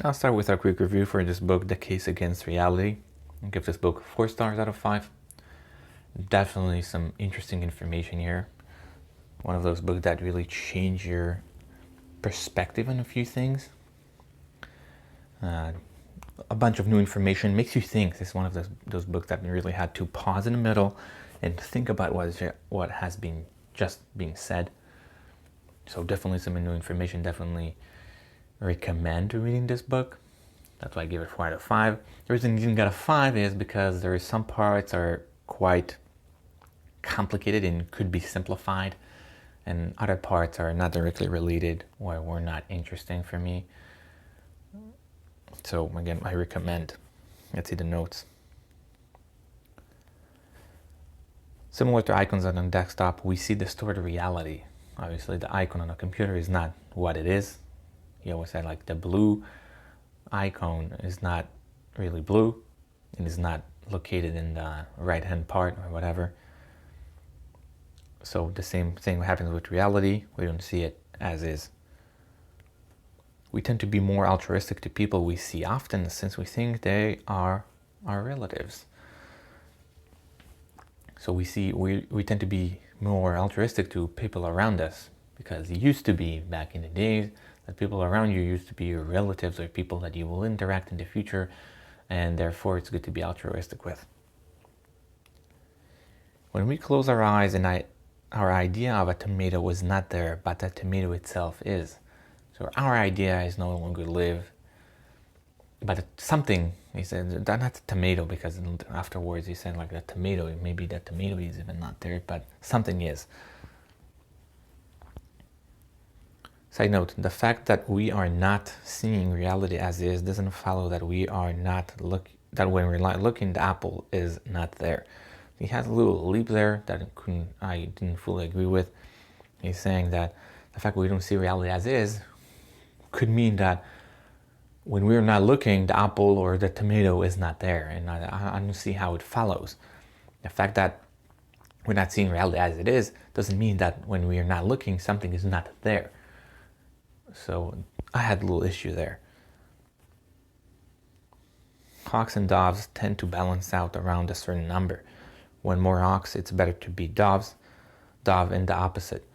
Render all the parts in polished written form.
I'll start with a quick review for this book, The Case Against Reality. I'll give this book 4 stars out of 5. Definitely some interesting information here. One of those books that really change your perspective on a few things. A bunch of new information makes you think. This is one of those books that really had to pause in the middle and think about what has been just being said. So definitely some new information. Definitely recommend reading this book. That's why I give it 4 out of 5. The reason you didn't get a 5 is because there is some parts are quite complicated and could be simplified, and other parts are not directly related or were not interesting for me. So again, I recommend. Let's see the notes. Similar to icons on a desktop, we see distorted reality. Obviously, the icon on a computer is not what it is. He always said like the blue icon is not really blue and is not located in the right hand part or whatever. So the same thing happens with reality. We don't see it as is. We tend to be more altruistic to people we see often since we think they are our relatives. So we tend to be more altruistic to people around us because it used to be back in the days that people around you used to be your relatives or people that you will interact in the future, and therefore it's good to be altruistic with. When we close our eyes and our idea of a tomato is not there, but the tomato itself is. So our idea is no longer live, but something, he said, not the tomato, because afterwards he said like the tomato, maybe that tomato is even not there, but something is. Side note, the fact that we are not seeing reality as is doesn't follow that we are not that when we're looking, the apple is not there. He has a little leap there that I didn't fully agree with. He's saying that the fact that we don't see reality as is could mean that when we're not looking, the apple or the tomato is not there, and I don't see how it follows. The fact that we're not seeing reality as it is doesn't mean that when we are not looking, something is not there. So I had a little issue there. Hawks and doves tend to balance out around a certain number. When more hawks, it's better to be dove, and the opposite.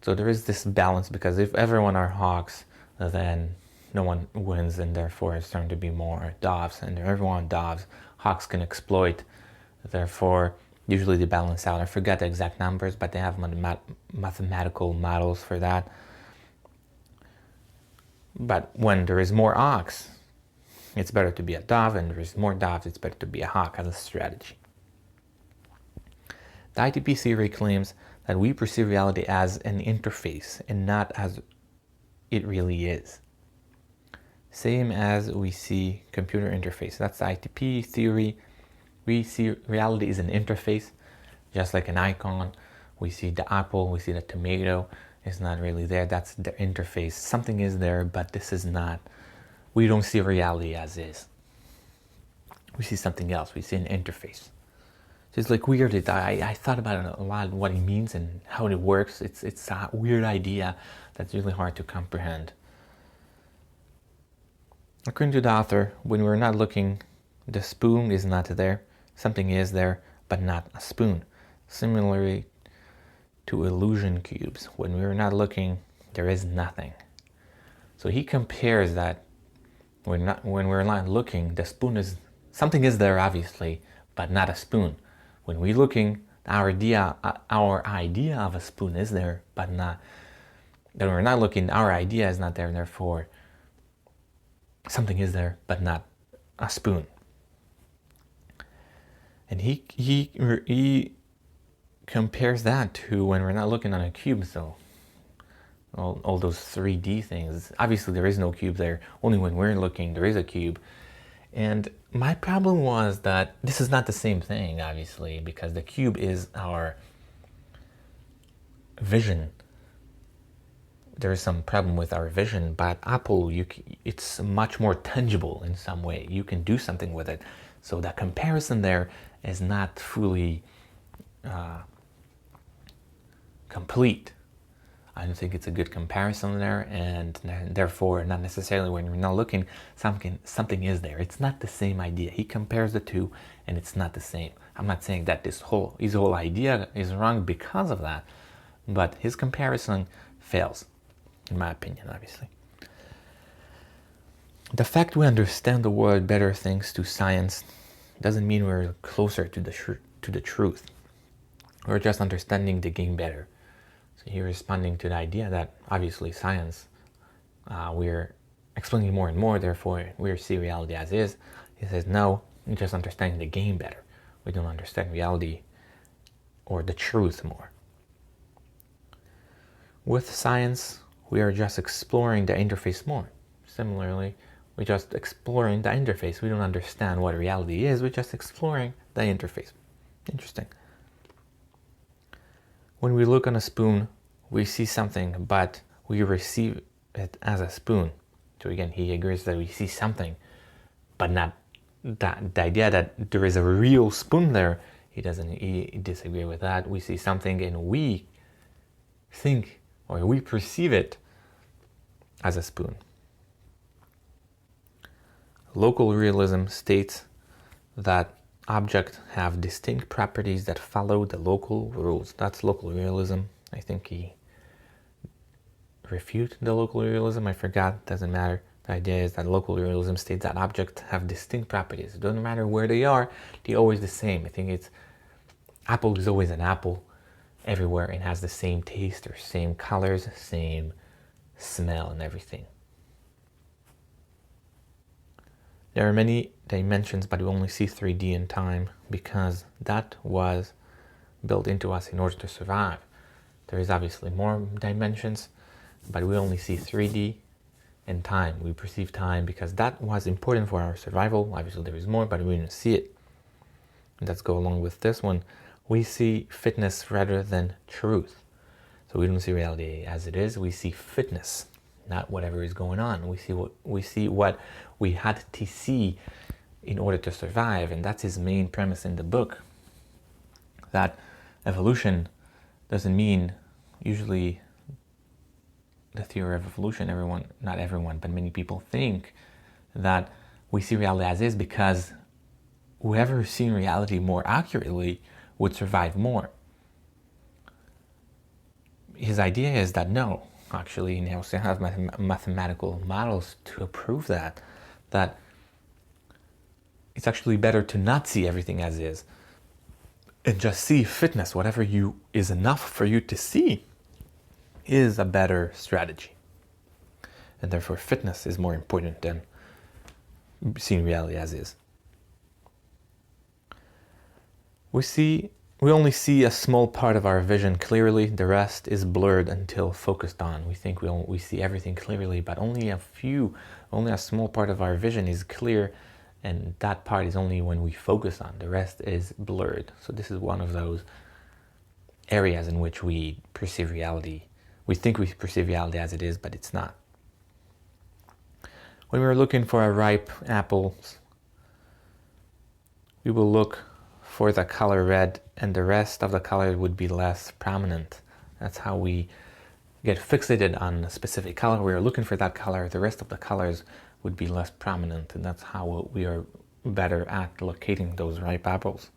So there is this balance, because if everyone are hawks, then no one wins, and therefore it's starting to be more doves, and if everyone doves, hawks can exploit. Therefore, usually they balance out. I forget the exact numbers, but they have mathematical models for that. But when there is more hawks, it's better to be a dove, and there is more doves, it's better to be a hawk as a strategy. The ITP theory claims that we perceive reality as an interface and not as it really is. Same as we see computer interface. That's the ITP theory. We see reality is an interface, just like an icon. We see the apple, we see the tomato. It's not really there. That's the interface. Something is there, but this is not. We don't see reality as is. We see something else. We see an interface. So it's like weird. I thought about it a lot, what it means and how it works. It's a weird idea that's really hard to comprehend. According to the author, when we're not looking, the spoon is not there. Something is there, but not a spoon. Similarly to illusion cubes, when we're not looking, there is nothing. So he compares that when we're not looking, the spoon is, something is there obviously, but not a spoon. When we're looking, our idea of a spoon is there, but not. When we're not looking, our idea is not there, and therefore something is there, but not a spoon. And he compares that to when we're not looking on a cube. So all those 3D things, obviously there is no cube there. Only when we're looking, there is a cube. And my problem was that this is not the same thing, obviously, because the cube is our vision. There is some problem with our vision, but Apple, it's much more tangible in some way. You can do something with it. So that comparison there is not fully complete. I don't think it's a good comparison there, and therefore not necessarily when you're not looking, something is there. It's not the same idea. He compares the two and it's not the same. I'm not saying that his whole idea is wrong because of that, but his comparison fails, in my opinion, obviously. The fact we understand the world better thanks to science doesn't mean we're closer to the truth. We're just understanding the game better. So he's responding to the idea that obviously science, we're explaining more and more, therefore we see reality as is. He says, no, we're just understanding the game better. We don't understand reality or the truth more. With science, we are just exploring the interface more. Similarly, we're just exploring the interface. We don't understand what reality is, we're just exploring the interface. Interesting. When we look on a spoon, we see something, but we receive it as a spoon. So again, he agrees that we see something, but not that the idea that there is a real spoon there. He disagrees with that. We see something and we think, or we perceive it as a spoon. Local realism states that objects have distinct properties that follow the local rules. That's local realism. I think he refute the local realism. I forgot, doesn't matter. The idea is that local realism states that objects have distinct properties. It doesn't matter where they are, they're always the same. I think it's apple is always an apple everywhere and has the same taste or same colors, same smell and everything. There are many dimensions, but we only see 3D in time because that was built into us in order to survive. There is obviously more dimensions, but we only see 3D in time. We perceive time because that was important for our survival. Obviously there is more, but we didn't see it. And let's go along with this one. We see fitness rather than truth. So we don't see reality as it is. We see fitness, not whatever is going on. We see what we had to see in order to survive, and that's his main premise in the book. That evolution doesn't mean, usually the theory of evolution, not everyone, but many people think that we see reality as is because whoever is seeing reality more accurately would survive more. His idea is that no, actually, and he also have mathematical models to prove that it's actually better to not see everything as is and just see fitness, whatever is enough for you to see is a better strategy. And therefore fitness is more important than seeing reality as is. We only see a small part of our vision clearly. The rest is blurred until focused on. We think we see everything clearly, but only a small part of our vision is clear, and that part is only when we focus on. The rest is blurred. So this is one of those areas in which we perceive reality. We think we perceive reality as it is, but it's not. When we're looking for a ripe apples, we will look for the color red, and the rest of the color would be less prominent. That's how we get fixated on a specific color. We're looking for that color, the rest of the colors would be less prominent, and that's how we are better at locating those ripe apples.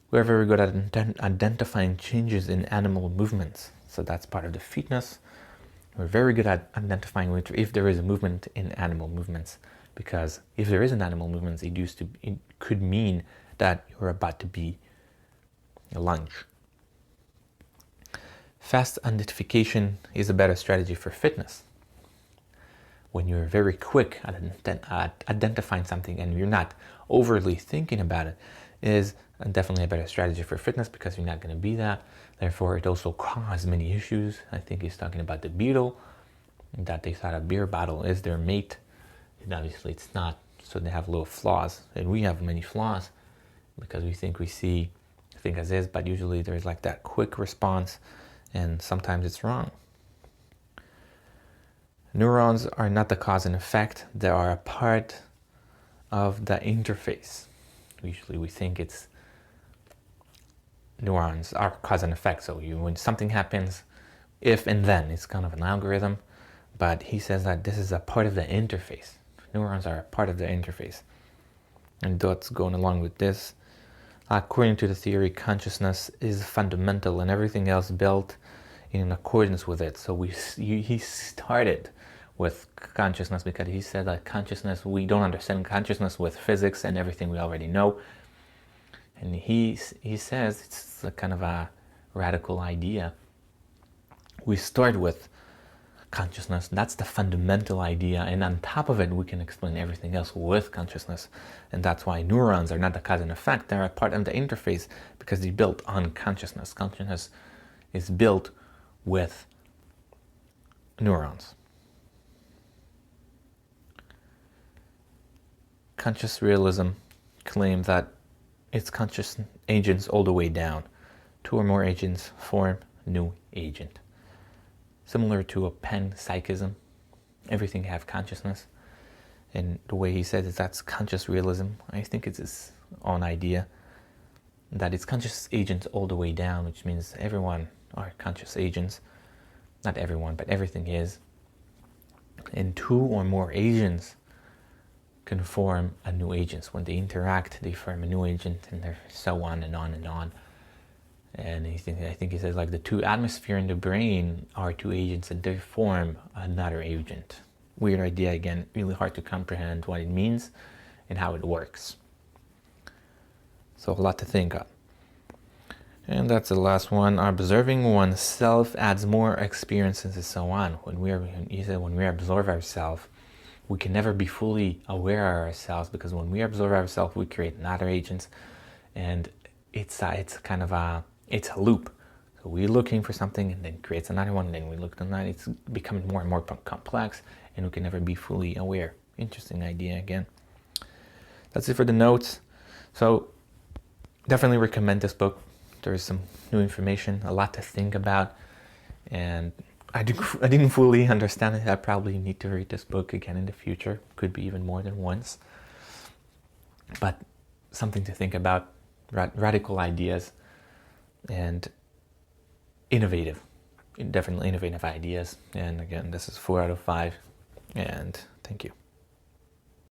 We're very good at identifying changes in animal movements, so that's part of the fitness. We're very good at identifying if there is a movement in animal movements, because if there is an animal movement, it could mean that you're about to be a lunge. Fast identification is a better strategy for fitness. When you're very quick at identifying something and you're not overly thinking about it, is definitely a better strategy for fitness because you're not going to be that. Therefore, it also causes many issues. I think he's talking about the beetle, that they thought a beer bottle is their mate. And obviously it's not, so they have little flaws. And we have many flaws because we think as is, but usually there's like that quick response and sometimes it's wrong. Neurons are not the cause and effect, they are a part of the interface. Usually we think it's neurons are cause and effect. So when something happens, if and then, it's kind of an algorithm. But he says that this is a part of the interface. Neurons are a part of the interface. And that's going along with this. According to the theory, consciousness is fundamental and everything else built in accordance with it. So he started with consciousness because he said that consciousness, we don't understand consciousness with physics and everything we already know. And he says it's a kind of a radical idea. We start with consciousness, that's the fundamental idea, and on top of it we can explain everything else with consciousness. And that's why neurons are not the cause and effect, they're a part of the interface because they're built on consciousness. Consciousness is built with neurons. Conscious realism claims that it's conscious agents all the way down. Two or more agents form new agent. Similar to a panpsychism, everything have consciousness. And the way he says it, that's conscious realism. I think it's his own idea that it's conscious agents all the way down, which means everyone are conscious agents. Not everyone, but everything is. And two or more agents can form a new agent. When they interact, they form a new agent, and they're so on and on and on. And I think he says like the two atmospheres in the brain are two agents and they form another agent. Weird idea again, really hard to comprehend what it means and how it works. So a lot to think of. And that's the last one. Observing oneself adds more experiences and so on. He said when we observe ourselves, we can never be fully aware of ourselves, because when we observe ourselves, we create another agents, and it's kind of a loop. So we're looking for something and then creates another one, and then we look at that. It's becoming more and more complex, and we can never be fully aware. Interesting idea again. That's it for the notes. So definitely recommend this book. There's some new information, a lot to think about, and I didn't fully understand it. I probably need to read this book again in the future. Could be even more than once. But something to think about, radical ideas, and definitely innovative ideas. And again, this is 4 out of 5, and thank you.